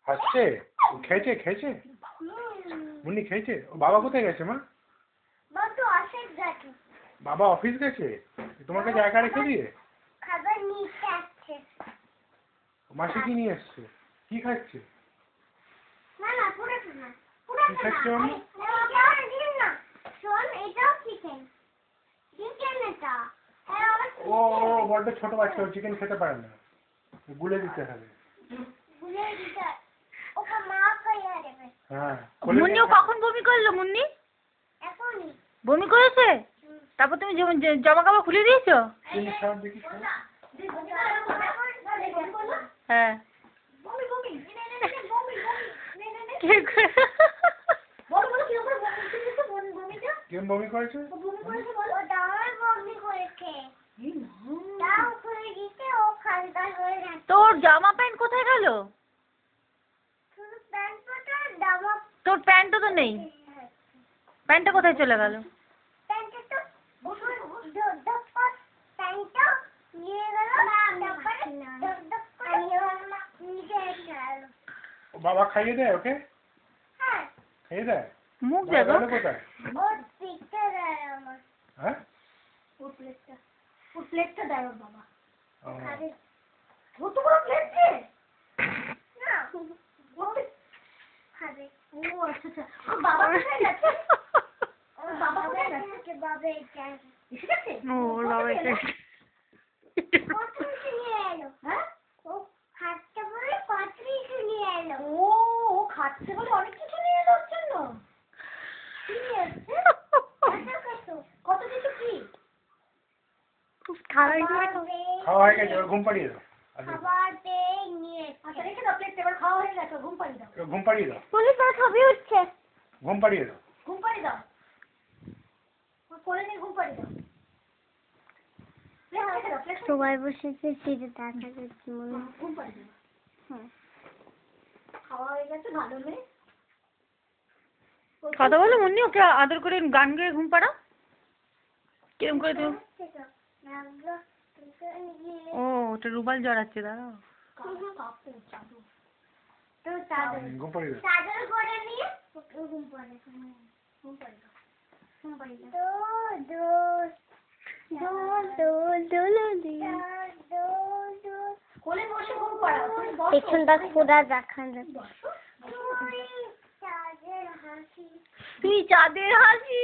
হাসছে? খেয়েছে খেয়েছে? মুন্নি খেয়েছে? ও বাবা কোথায় গেছে মা? বাবা অফিস গেছে? তোমার কাছে একা রেখে দিয়ে? খাবার নিতে আসছে। মাসি কি নিয়ে এসছে? কি খাচ্ছে? না না পুরোটা না। কি খাচ্ছে মাম্মা? শোন এটাও চিকেন। চিকেন এটা। ও বড্ড ছোট বাচ্চা, ও চিকেন খেতে পারে না, গুলে দিতে হবে। গুলে দিতে ওকে মা খাইয়ে দেবে। হ্যাঁ। মুন্নি ও কখন বমি করলো মুন্নি? এখনই। বমি করেছে? তারপর তুমি জামা কাপড় খুলে দিয়েছো? হ্যাঁ। কেমন বমি করেছে? তোর জামা প্যান্ট কোথায় গেল? তোর প্যান্টও তো নেই, প্যান্টটা কোথায় চলে গেল? বাবা খাইয়ে দেয় ওকে? খাইয়ে দেয়? মুখ দেখো। কোথায়? হ্যাঁ? প্লেটটা দেয় ওর বাবা। ও। কত বড় প্লেট রে? না। খাবে। ও আচ্ছা। ওর বাবা কোথায় গেছে? ওর বাবা কোথায় গেছে? বাবা এটা। এসে গেছে? ও ওর বাবা এটা। কত কিছু নিয়ে এলো। হ্যাঁ? ও খাচ্ছে বলে কত কিছু নিয়ে এলো। ও খাচ্ছে বলে অনেক কিছু নিয়ে এলো ওর জন্য। কি নিয়ে এসছে? কত কিছু কি? খাওয়া হয়ে গেছে, ওর ঘুম পাড়িয়ে দাও। খাবার পেয়ে নিয়ে আচ্ছা রেখে দাও প্লেট, এবার খাওয়া হয়ে গেছে, ঘুম পাড়িয়ে দাও। ঘুম পাড়িয়ে দাও। বলি তোর ছবি উঠছে। ঘুম পাড়িয়ে দাও। ঘুম পাড়িয়ে দাও। কোলে নিয়ে ঘুম পাড়িয়ে দাও। সবাই বসেছে সিটে দেখা যাচ্ছে মনে হয়। ঘুম পাড়িয়ে দাও। হ্যাঁ। খাওয়া হয়ে গেছে ভালো মেয়ে। কথা বলো মুন্নি, ওকে আদর করে গান গেয়ে ঘুম পাড়াও। কিরম করে তুমি? ও ওটা রুমাল জড়াচ্ছে, দাঁড়াও। ঘুম পাড়িয়ে দাও। চাদর করে নিয়ে ঘুম পাড়ে। ঘুম পাড়ে দাও। ঘুম পাড়িয়ে দাও। কোলে বসে ঘুম পাড়াও। পেছনটা খোদা দেখান যাচ্ছে। তুই চাঁদের হাসি।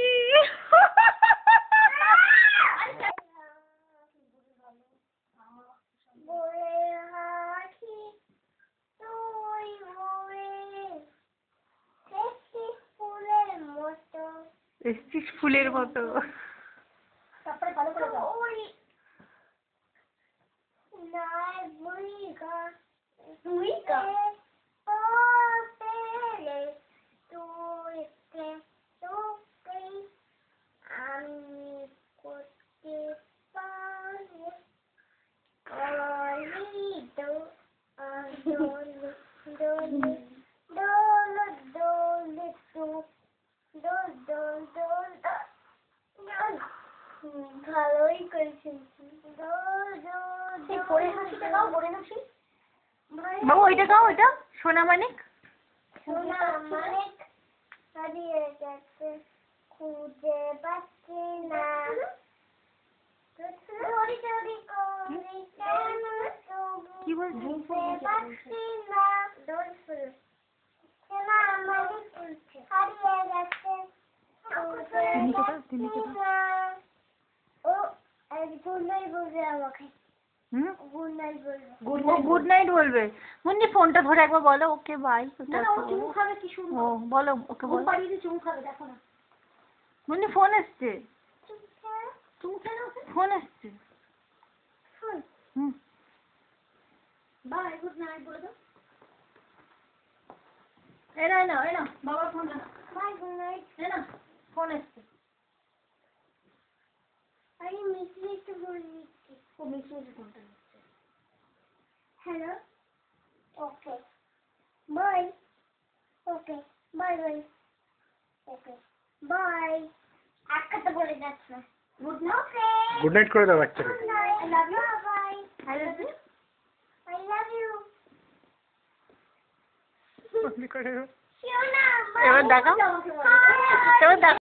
এসছিস ফুলের মতো। তারপরে ভালো করে দাও। তুই গা ভালোই করেছেন। বাবু ওইটা গাও, ওইটা সোনা মানিক। সোনা মানিক হারিয়ে গেছে, খুঁজে পাচ্ছি না। কি বলছিস? খুঁজে পাচ্ছি না। সোনা মানিক হারিয়ে গেছে, খুঁজে পাচ্ছি না। ও গুড নাইট বলবে আমাকে। গুড নাইট বলবে। গুড নাইট বলবে। মুন্নি ফোনটা ধরে একবার বলো ওকে বাই। না ও চুমু খাবে কি সুন্দর। ও বলো ওকে বলো। পাড়িয়ে দিয়ে চুমু খাবে, দেখো না। মুন্নি ফোন এসছে। চুমু খেয়ে নাও। ফোন এসছে। বাই গুড নাইট বলে দাও। এনা বাবার ফোন না। Bye good night. এনা ফোন এসছে। আমি মিষ্টি একটু বলি। ও মিষ্টি ফোনটা নিচ্ছে। Hello okay bye. Okay bye bye. Okay bye. আর কথা বলে যাচ্ছে। Good night. গুড নাইট করে দাও বাচ্চাকে। I love you. Bye. I love you. I love you. শিওনা, এবার দেখাও। হাই। এবার দেখাও।